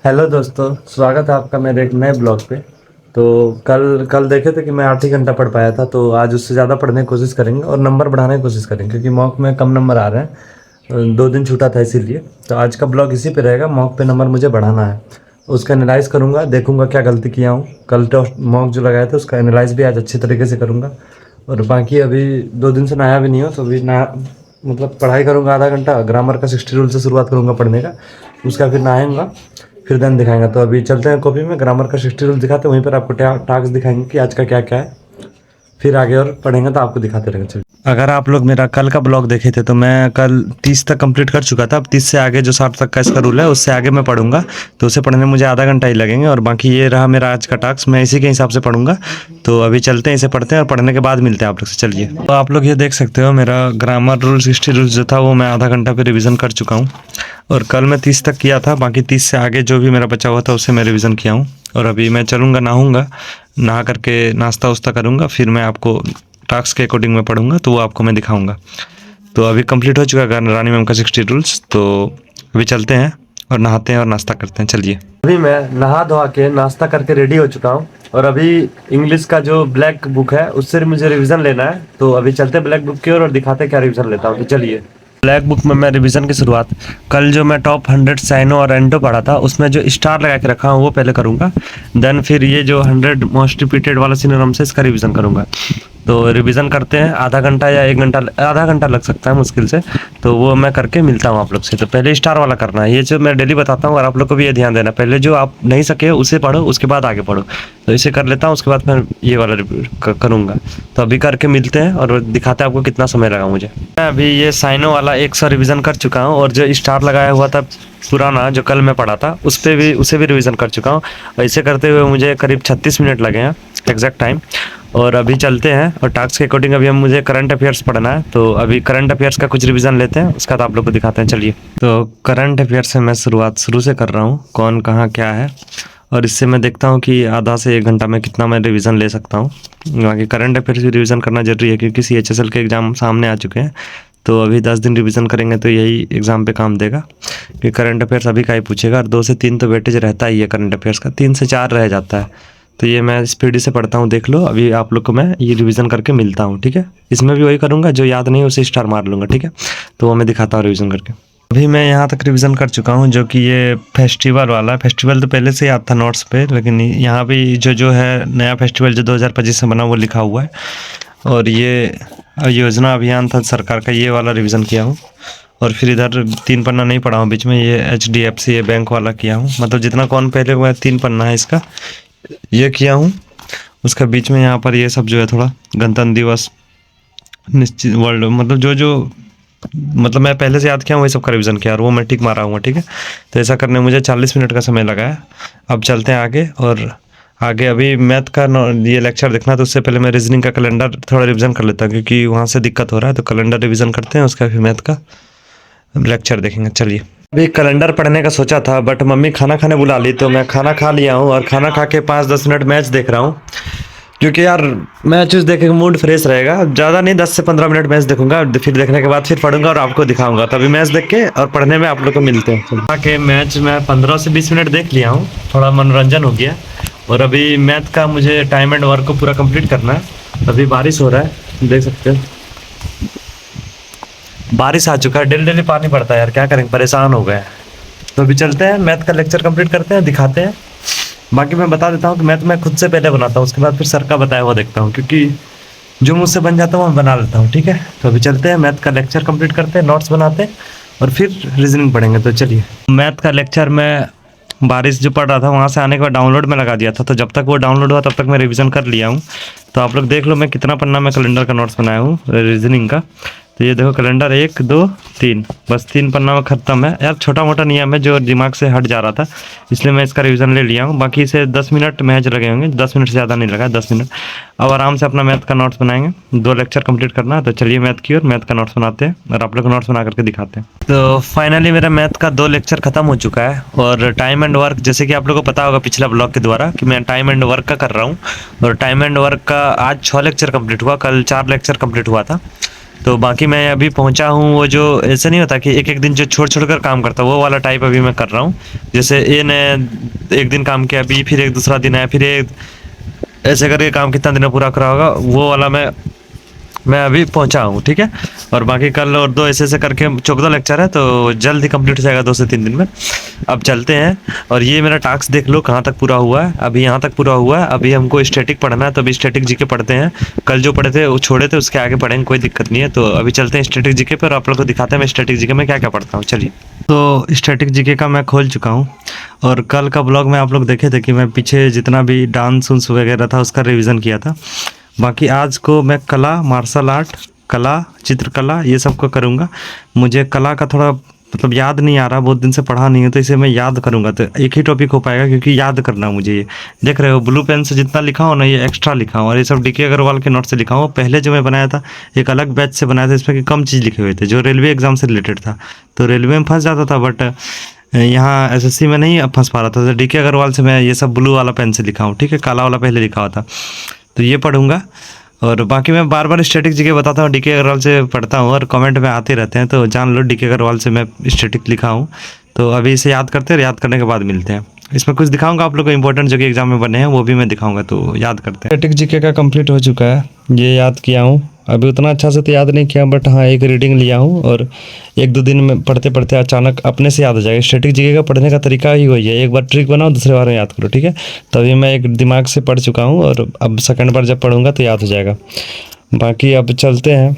Hello दोस्तों, स्वागत है आपका मेरे एक नए ब्लॉग पे। तो कल कल देखे थे कि मैं 8 ही घंटा पढ़ पाया था, तो आज उससे ज़्यादा पढ़ने की कोशिश करेंगे और नंबर बढ़ाने की कोशिश करेंगे, क्योंकि मॉक में कम नंबर आ रहे हैं। 2 दिन छूटा था इसीलिए। तो आज का ब्लॉग इसी पे रहेगा, मॉक पे नंबर मुझे बढ़ाना है। उसका एनालाइज करूँगा, देखूँगा क्या गलती किया हूँ। कल टेस्ट मॉक जो लगाया था उसका एनालाइज भी आज अच्छी तरीके से करूँगा। और बाकी अभी 2 दिन से नहाया भी नहीं हो, तो अभी ना मतलब पढ़ाई करूँगा आधा घंटा, ग्रामर का 60 रूल से शुरुआत करूँगा पढ़ने का। उसका फिर नहाऊंगा, फिर देन दिखाएंगे। तो अभी चलते हैं कॉपी में, ग्रामर का 60 रूल दिखाते हैं, वहीं पर आपको टास्क दिखाएंगे कि आज का क्या क्या है। फिर आगे और पढ़ेंगे तो आपको दिखाते रहेंगे। चलिए, अगर आप लोग मेरा कल का ब्लॉग देखे थे तो मैं कल 30 तक कंप्लीट कर चुका था। अब 30 से आगे जो 60 तक का इसका रूल है उससे आगे मैं पढ़ूंगा, तो उसे पढ़ने में मुझे आधा घंटा ही लगेंगे। और बाकी ये रहा मेरा आज का टास्क, मैं इसी के हिसाब से पढ़ूंगा। तो अभी चलते हैं, इसे पढ़ते हैं और पढ़ने के बाद मिलते हैं आप लोग से। चलिए, तो आप लोग ये देख सकते हो मेरा ग्रामर रूल 60 रूल जो था वो मैं आधा घंटा पे रिविज़न कर चुका हूँ। और कल मैं 30 तक किया था, बाकी 30 से आगे जो भी मेरा बचा हुआ था उसे मैं रिविज़न किया हूँ। और अभी मैं चलूँगा, नहाऊँगा, नहा करके नाश्ता वास्ता करूँगा, फिर मैं आपको टास्क के अकॉर्डिंग मैं पढ़ूंगा, तो वो आपको मैं दिखाऊंगा। तो अभी कंप्लीट हो चुका है रानी मैम का 60 रूल्स। तो अभी चलते हैं और नहाते हैं और नाश्ता करते हैं। चलिए, अभी मैं नहा धोआ के नाश्ता करके रेडी हो चुका हूँ। और अभी इंग्लिश का जो ब्लैक बुक है उससे मुझे रिवीजन लेना है। तो अभी चलते हैं ब्लैक बुक की ओर और दिखाते हैं क्या रिवीजन लेता हूँ। तो चलिए, ब्लैक बुक में मैं रिवीजन की शुरुआत, कल जो मैं टॉप 100 साइनो और एंडो पढ़ा था उसमें जो स्टार लगा के रखा हूँ वो पहले करूँगा। देन फिर ये जो 100 मोस्ट रिपीटेड वाला सिनोनिम से इसका रिवीजन करूँगा। तो रिवीजन करते हैं, आधा घंटा या 1 घंटा, आधा घंटा लग सकता है मुश्किल से। तो वो मैं करके मिलता हूँ आप लोग से। तो पहले स्टार वाला करना है, ये जो मैं डेली बताता हूँ, और आप लोग को भी ये ध्यान देना, पहले जो आप नहीं सके उसे पढ़ो, उसके बाद आगे पढ़ो। तो इसे कर लेता हूँ, उसके बाद मैं ये वाला करूँगा। तो अभी करके मिलते हैं और दिखाते हैं आपको कितना समय लगा मुझे। मैं अभी ये साइनो वाला 100 रिवीजन कर चुका हूँ, और जो स्टार लगाया हुआ था पुराना जो कल मैं पढ़ा था उसे भी रिवीजन कर चुका हूँ। और इसे करते हुए मुझे करीब 36 मिनट लगे हैं एग्जैक्ट टाइम। और अभी चलते हैं और टास्क के अकॉर्डिंग अभी मुझे करंट अफेयर्स पढ़ना है। तो अभी करंट अफेयर्स का कुछ रिवीजन लेते हैं, उसका तो आप लोग को दिखाते हैं। चलिए, तो करंट अफेयर्स से मैं शुरुआत शुरू से कर रहा हूँ, कौन कहाँ क्या है, और इससे मैं देखता हूँ कि आधा से 1 घंटा में कितना मैं रिवीजन ले सकता हूँ। बाकी करंट अफेयर्स भी रिवीजन करना जरूरी है, क्योंकि CHSL के एग्ज़ाम सामने आ चुके हैं। तो अभी 10 दिन रिवीजन करेंगे तो यही एग्ज़ाम पे काम देगा, कि करंट अफेयर्स अभी का ही पूछेगा। और 2 से 3 तो वेटेज रहता ही है करंट अफेयर्स का, 3 से 4 रह जाता है। तो ये मैं स्पीड से पढ़ता हूँ, देख लो। अभी आप लोग को मैं ये रिवीजन करके मिलता हूँ, ठीक है। इसमें भी वही करूँगा, जो याद नहीं उसे स्टार मार लूँगा, ठीक है। तो वो मैं दिखाता हूँ रिवीजन करके। अभी मैं यहाँ तक रिवीजन कर चुका हूँ, जो कि ये फेस्टिवल वाला, फेस्टिवल तो पहले से याद था नोट्स पे, लेकिन यहाँ भी जो है नया फेस्टिवल जो 2025 में बना वो लिखा हुआ है। और ये योजना अभियान था सरकार का, ये वाला रिवीजन किया हूँ। और फिर इधर 3 पन्ना नहीं पढ़ा हूँ बीच में, ये HDFC ये बैंक वाला किया हूँ। मतलब जितना कौन पहले हुआ है 3 पन्ना है इसका, ये किया हूँ। उसका बीच में यहाँ पर ये सब जो है थोड़ा गणतंत्र दिवस, निश्चित वर्ल्ड, मतलब जो मतलब मैं पहले से याद किया हूँ वही सब का रिवीजन किया, और वो मैं टिक मारा हूँ, ठीक है। तो ऐसा करने में मुझे 40 मिनट का समय लगा है। अब चलते हैं आगे, और आगे अभी मैथ का ये लेक्चर देखना है, तो उससे पहले मैं रीजनिंग का कैलेंडर थोड़ा रिवीजन कर लेता हूँ, क्योंकि वहाँ से दिक्कत हो रहा है। तो कैलेंडर रिवीजन करते हैं, उसका फिर मैथ का लेक्चर देखेंगे। चलिए, अभी कैलेंडर पढ़ने का सोचा था, बट मम्मी खाना खाने बुला ली, तो मैं खाना खा लिया हूँ। और खाना खा के 5-10 मिनट मैच देख रहा हूँ, क्योंकि यार मैच उस देखे मूड फ्रेश रहेगा। ज़्यादा नहीं, 10 से 15 मिनट मैच देखूंगा, फिर देखने के बाद फिर पढ़ूंगा और आपको दिखाऊंगा। तभी मैच देख के और पढ़ने में आप लोग को मिलते हैं। के मैच मैं 15 से 20 मिनट देख लिया हूँ, थोड़ा मनोरंजन हो गया। और अभी मैथ का मुझे टाइम एंड वर्क को पूरा कंप्लीट करना है। अभी बारिश हो रहा है, देख सकते हो, बारिश आ चुका है, डेली डेली पानी पड़ता है यार, क्या करेंगे, परेशान हो गए। तो अभी चलते हैं, मैथ का लेक्चर कंप्लीट करते हैं, दिखाते हैं। बाकी मैं बता देता हूँ कि मैथ मैं खुद से पहले बनाता हूँ, उसके बाद फिर सर का बताया हुआ देखता हूँ, क्योंकि जो मुझसे बन जाता है वो मैं बना लेता हूँ, ठीक है। तो अभी चलते हैं, मैथ का लेक्चर कंप्लीट करते हैं, नोट्स बनाते हैं, और फिर रीजनिंग पढ़ेंगे। तो चलिए, मैथ का लेक्चर मैं बारिश जो पढ़ रहा था वहाँ से आने के बाद डाउनलोड में लगा दिया था, तो जब तक वो डाउनलोड हुआ तब तक मैं रिवीजन कर लिया हूँ। तो आप लोग देख लो मैं कितना पन्ना में कैलेंडर का नोट्स बनाया हूँ रीजनिंग का। तो ये देखो कैलेंडर 1 2 3, बस 3 पन्ना में ख़त्म है यार। छोटा मोटा नियम है जो दिमाग से हट जा रहा था, इसलिए मैं इसका रिवीजन ले लिया हूँ। बाकी इसे 10 मिनट महज लगे होंगे, 10 मिनट से ज़्यादा नहीं लगा, 10 मिनट। अब आराम से अपना मैथ का नोट्स बनाएंगे, 2 लेक्चर कंप्लीट करना है। तो चलिए मैथ की और मैथ का नोट्स बनाते हैं, और आप लोग नोट्स बना करके दिखाते हैं। तो फाइनली मेरा मैथ का 2 लेक्चर खत्म हो चुका है। और टाइम एंड वर्क, जैसे कि आप लोगों को पता होगा पिछला ब्लॉग के द्वारा, कि मैं टाइम एंड वर्क का कर रहा हूँ। और टाइम एंड वर्क का आज 6 लेक्चर कंप्लीट हुआ, कल 4 लेक्चर कंप्लीट हुआ था। तो बाकी मैं अभी पहुंचा हूं, वो जो ऐसा नहीं होता कि एक एक दिन जो छोड़ छोड़ कर काम करता, वो वाला टाइप अभी मैं कर रहा हूं। जैसे ये ने एक दिन काम किया, अभी फिर एक दूसरा दिन आया, फिर एक ऐसे करके काम कितना दिन में पूरा करा होगा, वो वाला मैं अभी पहुंचा हूँ, ठीक है। और बाकी कल और 2 ऐसे करके 14 लेक्चर है, तो जल्द ही कंप्लीट हो जाएगा 2 से 3 दिन में। अब चलते हैं। और ये मेरा टास्क देख लो कहाँ तक पूरा हुआ है, अभी यहाँ तक पूरा हुआ है। अभी हमको स्टैटिक पढ़ना है, तो अभी स्टैटिक जीके पढ़ते हैं। कल जो पढ़े थे वो छोड़े थे, उसके आगे पढ़ेंगे, कोई दिक्कत नहीं है। तो अभी चलते हैं स्टैटिक जीके पर, आप लोग को दिखाते हैं मैं स्टैटिक जीके में क्या क्या पढ़ता हूँ। चलिए, तो स्टैटिक जीके का मैं खोल चुका हूँ। और कल का ब्लॉग में आप लोग देखे थे कि मैं पीछे जितना भी डांस उन्स वगैरह था उसका रिविज़न किया था। बाकी आज को मैं कला, मार्शल आर्ट, कला, चित्रकला, ये सब को करूँगा। मुझे कला का थोड़ा मतलब याद नहीं आ रहा, बहुत दिन से पढ़ा नहीं है, तो इसे मैं याद करूँगा। तो एक ही टॉपिक हो पाएगा, क्योंकि याद करना मुझे। ये देख रहे हो ब्लू पेन से जितना लिखा हो ना, ये एक्स्ट्रा लिखा हूँ। और ये सब डीके अग्रवाल के नोट से लिखा हूँ। पहले जो मैं बनाया था एक अलग बैच से बनाया था, इसमें कि कम चीज़ लिखे हुए थे, जो रेलवे एग्ज़ाम से रिलेटेड था। तो रेलवे में फंस जाता था, बट यहाँ एसएससी में नहीं फंस पा रहा था। तो डीके अग्रवाल से मैं ये सब ब्लू वाला पेन से लिखा हूँ, ठीक है। काला वाला पहले लिखा हुआ था, तो ये पढ़ूंगा। और बाकी मैं बार बार स्टैटिक जीके बताता हूँ, डीके अग्रवाल से पढ़ता हूँ, और कमेंट में आते रहते हैं, तो जान लो डीके अग्रवाल से मैं स्टैटिक लिखा हूँ। तो अभी इसे याद करते हैं, याद करने के बाद मिलते हैं। इसमें कुछ दिखाऊंगा आप लोग को इंपॉर्टेंट जो कि एग्जाम में बने हैं, वो भी मैं दिखाऊंगा, तो याद करते हैं। स्टैटिक जीके का कंप्लीट हो चुका है, ये याद किया हूँ। अभी उतना अच्छा से तो याद नहीं किया, बट हाँ एक रीडिंग लिया हूँ, और 1-2 दिन में पढ़ते पढ़ते अचानक अपने से याद हो जाएगा। स्टैटिक जीके का पढ़ने का तरीका ही वही है, एक बार ट्रिक बनाओ, दूसरे बार में याद करो, ठीक है। तो अभी मैं एक दिमाग से पढ़ चुका हूँ, और अब सेकंड बार जब पढ़ूंगा तो याद हो जाएगा। बाकी अब चलते हैं,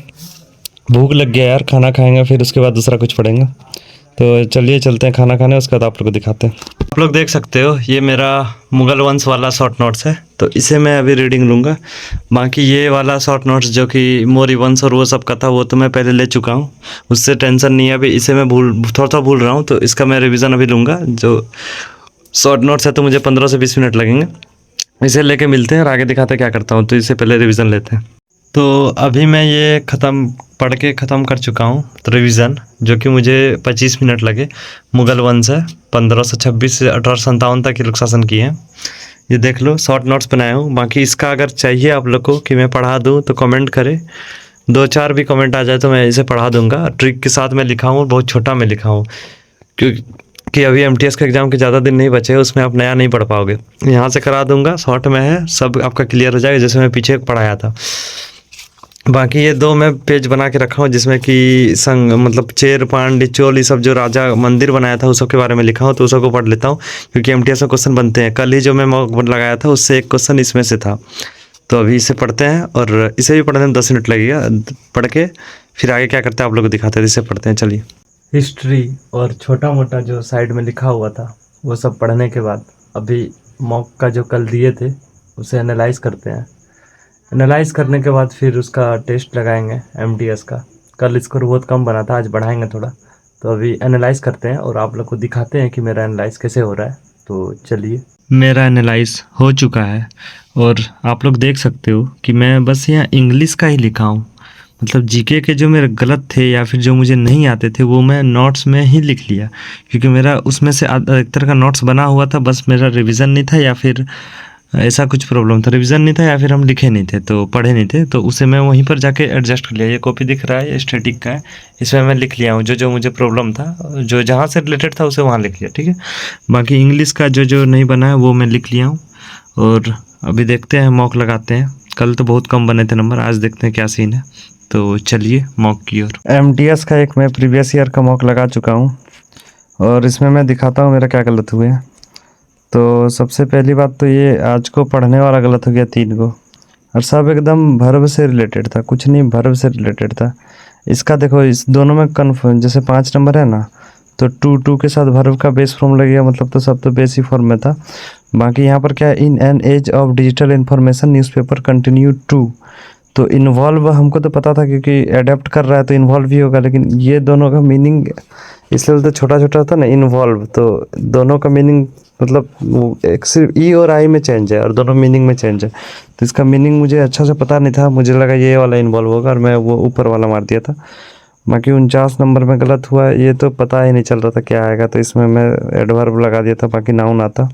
भूख लग गया यार, खाना खाएंगे फिर उसके बाद दूसरा कुछ पढ़ेंगे। तो चलिए चलते हैं खाना खाने, उसके बाद आप लोग को दिखाते हैं। आप लोग देख सकते हो ये मेरा मुगल वंश वाला शॉर्ट नोट्स है, तो इसे मैं अभी रीडिंग लूँगा। बाकी ये वाला शॉर्ट नोट्स जो कि मौर्य वंश और वो सब का था, वो तो मैं पहले ले चुका हूँ, उससे टेंशन नहीं है। अभी इसे मैं थोड़ा थोड़ा भूल रहा हूँ, तो इसका मैं रिविज़न अभी लूँगा। जो शॉर्ट नोट्स है तो मुझे 15 से 20 मिनट लगेंगे। इसे लेके मिलते हैं और आगे दिखाते हैं क्या करता हूँ। तो इससे पहले रिविज़न लेते हैं। तो अभी मैं ये पढ़ के ख़त्म कर चुका हूँ, तो रिवीजन जो कि मुझे 25 मिनट लगे। मुगल वंश है, 1526 से 1857 तक ये लोग शासन किए हैं। ये देख लो, शॉर्ट नोट्स बनाया हूँ। बाकी इसका अगर चाहिए आप लोग को कि मैं पढ़ा दूँ तो कमेंट करें, 2-4 भी कमेंट आ जाए तो मैं इसे पढ़ा दूँगा। ट्रिक के साथ मैं लिखा हूँ, बहुत छोटा मैं लिखा हूँ, क्योंकि अभी एमटीएस के एग्ज़ाम के ज़्यादा दिन नहीं बचे, उसमें आप नया नहीं पढ़ पाओगे। यहाँ से करा दूँगा, शॉर्ट में है, सब आपका क्लियर हो जाएगा, जैसे मैं पीछे पढ़ाया था। बाकी ये 2 मैं पेज बना के रखा हूँ, जिसमें कि संग मतलब चेर पांडी चोल, ये सब जो राजा मंदिर बनाया था उस सब के बारे में लिखा हूँ। तो उस सबको पढ़ लेता हूँ, क्योंकि एमटीएस में क्वेश्चन बनते हैं। कल ही जो मैं मॉक लगाया था उससे एक क्वेश्चन इसमें से था। तो अभी इसे पढ़ते हैं, और इसे भी पढ़ने में 10 मिनट लगेगा। पढ़ के फिर आगे क्या करते हैं आप लोग को दिखाते हैं। इसे पढ़ते हैं, चलिए। हिस्ट्री और छोटा मोटा जो साइड में लिखा हुआ था वो सब पढ़ने के बाद अभी मॉक का जो कल दिए थे उसे एनालाइज करते हैं। एनालाइज करने के बाद फिर उसका टेस्ट लगाएंगे एमटीएस का। कल स्कोर बहुत कम बना था, आज बढ़ाएंगे थोड़ा। तो अभी एनालाइज करते हैं और आप लोग को दिखाते हैं कि मेरा एनालाइज कैसे हो रहा है। तो चलिए, मेरा एनालाइज हो चुका है, और आप लोग देख सकते हो कि मैं बस यहाँ इंग्लिश का ही लिखा हूँ। मतलब जीके के जो मेरे गलत थे या फिर जो मुझे नहीं आते थे वो मैं नोट्स में ही लिख लिया, क्योंकि मेरा उसमें से अधिकतर का नोट्स बना हुआ था। बस मेरा रिवीजन नहीं था, या फिर ऐसा कुछ प्रॉब्लम था, रिवीजन नहीं था, या फिर हम लिखे नहीं थे, तो पढ़े नहीं थे। तो उसे मैं वहीं पर जाके एडजस्ट कर लिया। ये कॉपी दिख रहा है, ये स्टैटिक का है, इसमें मैं लिख लिया हूँ जो जो मुझे प्रॉब्लम था, जो जहाँ से रिलेटेड था उसे वहाँ लिख लिया, ठीक है। बाकी इंग्लिश का जो जो नहीं बना है वो मैं लिख लिया हूँ। और अभी देखते हैं, मॉक लगाते हैं। कल तो बहुत कम बने थे नंबर, आज देखते हैं क्या सीन है। तो चलिए मॉक की ओर। एमटीएस का एक मैं प्रीवियस ईयर का मॉक लगा चुका हूँ, और इसमें मैं दिखाता हूँ मेरा क्या गलत हुए हैं। तो सबसे पहली बात तो ये आज को पढ़ने वाला गलत हो गया 3 को, और सब एकदम भर्व से रिलेटेड था, कुछ नहीं भर्व से रिलेटेड था। इसका देखो, इस दोनों में कन्फर्म, जैसे 5 नंबर है ना, तो 2 के साथ भर्व का बेस फॉर्म लगेगा, मतलब तो सब तो बेस ही फॉर्म में था। बाकी यहाँ पर क्या है, in an age of digital information newspaper continue to, तो इन्वॉल्व हमको तो पता था क्योंकि अडेप्ट कर रहा है तो इन्वॉल्व भी होगा, लेकिन ये दोनों का मीनिंग इसलिए तो छोटा छोटा था ना, इन्वॉल्व, तो दोनों का मीनिंग मतलब एक सिर्फ ई और आई में चेंज है, और दोनों मीनिंग में चेंज है। तो इसका मीनिंग मुझे अच्छा से पता नहीं था, मुझे लगा ये वाला इन्वॉल्व होगा, और मैं वो ऊपर वाला मार दिया था। बाकी 49 नंबर में गलत हुआ, ये तो पता ही नहीं चल रहा था क्या आएगा, तो इसमें मैं एडवर्ब लगा दिया था, बाकी नाउन आता।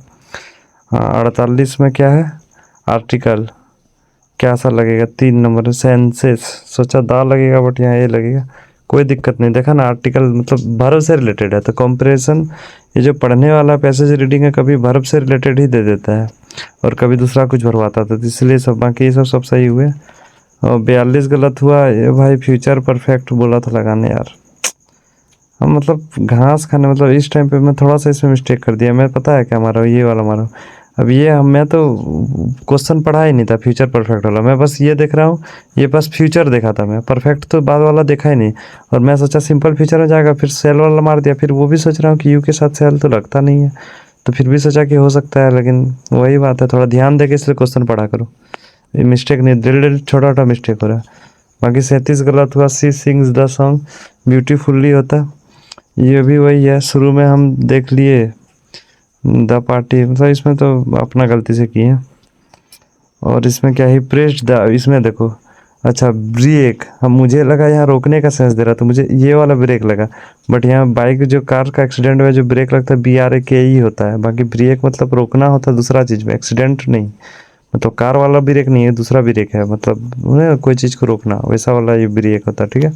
हाँ, 48 में क्या है, आर्टिकल, क्या सा लगेगा 3 नंबर सेंसेस, सोचा दा लगेगा बट यहाँ ये लगेगा, कोई दिक्कत नहीं। देखा ना आर्टिकल मतलब वर्ब से रिलेटेड है तो कंपैरिजन, ये जो पढ़ने वाला पैसेज रीडिंग है कभी वर्ब से रिलेटेड ही दे देता है और कभी दूसरा कुछ भरवाता था, तो इसलिए सब बाकी ये सब सही हुए। और 42 गलत हुआ ये भाई, फ्यूचर परफेक्ट बोला था लगाने यार। हम मतलब घास खाने मतलब इस टाइम पे मैं थोड़ा सा इसमें मिस्टेक कर दिया, मैं पता है क्या मारा, ये वाला मारा। अब ये मैं तो क्वेश्चन पढ़ा ही नहीं था फ्यूचर परफेक्ट वाला, मैं बस ये देख रहा हूँ, ये बस फ्यूचर देखा था मैं, परफेक्ट तो बाद वाला देखा ही नहीं। और मैं सोचा सिंपल फ्यूचर में जाएगा, फिर सेल वाला मार दिया, फिर वो भी सोच रहा हूँ कि यू के साथ सेल तो लगता नहीं है, तो फिर भी सोचा कि हो सकता है, लेकिन वही बात है थोड़ा ध्यान दे के इसलिए क्वेश्चन पढ़ा करो, ये मिस्टेक नहीं, दिल छोटा छोटा मिस्टेक हो रहा है। बाकी 37 गलत हुआ, सी सिंग्स द सॉन्ग ब्यूटीफुल्ली होता, ये भी वही है, शुरू में हम देख लिए द पार्टी, मतलब इसमें तो अपना गलती से किए। और इसमें क्या ही प्रेस्ड द, इसमें देखो अच्छा ब्रेक, हम मुझे लगा यहाँ रोकने का सेंस दे रहा था, मुझे ये वाला ब्रेक लगा, बट यहाँ बाइक जो कार का एक्सीडेंट में जो ब्रेक लगता है BRAK ही होता है, बाकी ब्रेक मतलब रोकना होता है दूसरा चीज़ में, एक्सीडेंट नहीं, मतलब कार वाला ब्रेक नहीं है, दूसरा ब्रेक है, मतलब कोई चीज़ को रोकना वैसा वाला ये ब्रेक होता है, ठीक है।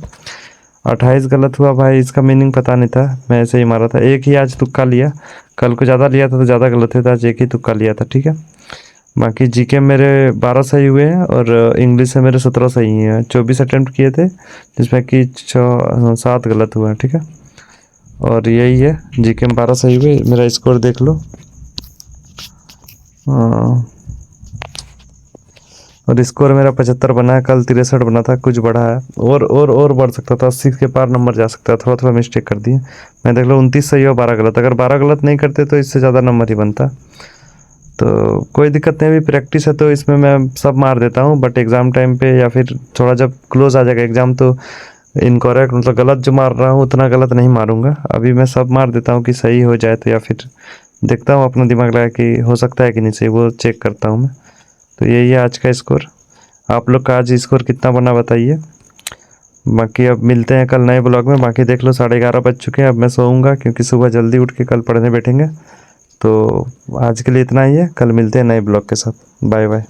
28 गलत हुआ भाई, इसका मीनिंग पता नहीं था, मैं ऐसे ही मारा था, एक ही आज तुक्का लिया, कल को ज़्यादा लिया था तो ज़्यादा गलत हुआ था, आज एक ही तुक्का लिया था, ठीक है। बाकी जीके मेरे 12 सही हुए हैं और इंग्लिश से मेरे 17 सही हैं, 24 अटेम्प्ट किए थे जिसमें कि 7 गलत हुआ है, ठीक है। और यही है, जीके में 12 सही हुए, मेरा स्कोर देख लो। और स्कोर मेरा 75 बना है, कल 63 बना था, कुछ बढ़ा है, और बढ़ सकता था, 80 के पार नंबर जा सकता है, थोड़ा थोड़ा मिस्टेक कर दिए। मैं देख लो 29 सही और 12 गलत, अगर 12 गलत नहीं करते तो इससे ज़्यादा नंबर ही बनता, तो कोई दिक्कत नहीं, अभी प्रैक्टिस है तो इसमें मैं सब मार देता हूँ, बट एग्ज़ाम टाइम पे या फिर थोड़ा जब क्लोज आ जाएगा एग्ज़ाम तो इनकरेक्ट मतलब गलत जो मार रहा हूँ उतना गलत नहीं मारूंगा, अभी मैं सब मार देता हूँ कि सही हो जाए, तो या फिर देखता हूँ अपना दिमाग लगा कि हो सकता है कि नहीं सही, वो चेक करता हूँ मैं। तो यही है आज का स्कोर, आप लोग का आज स्कोर कितना बना बताइए। बाकी अब मिलते हैं कल नए ब्लॉग में, बाकी देख लो 11:30 बज चुके हैं, अब मैं सोऊंगा क्योंकि सुबह जल्दी उठ के कल पढ़ने बैठेंगे। तो आज के लिए इतना ही है, कल मिलते हैं नए ब्लॉग के साथ, बाय बाय।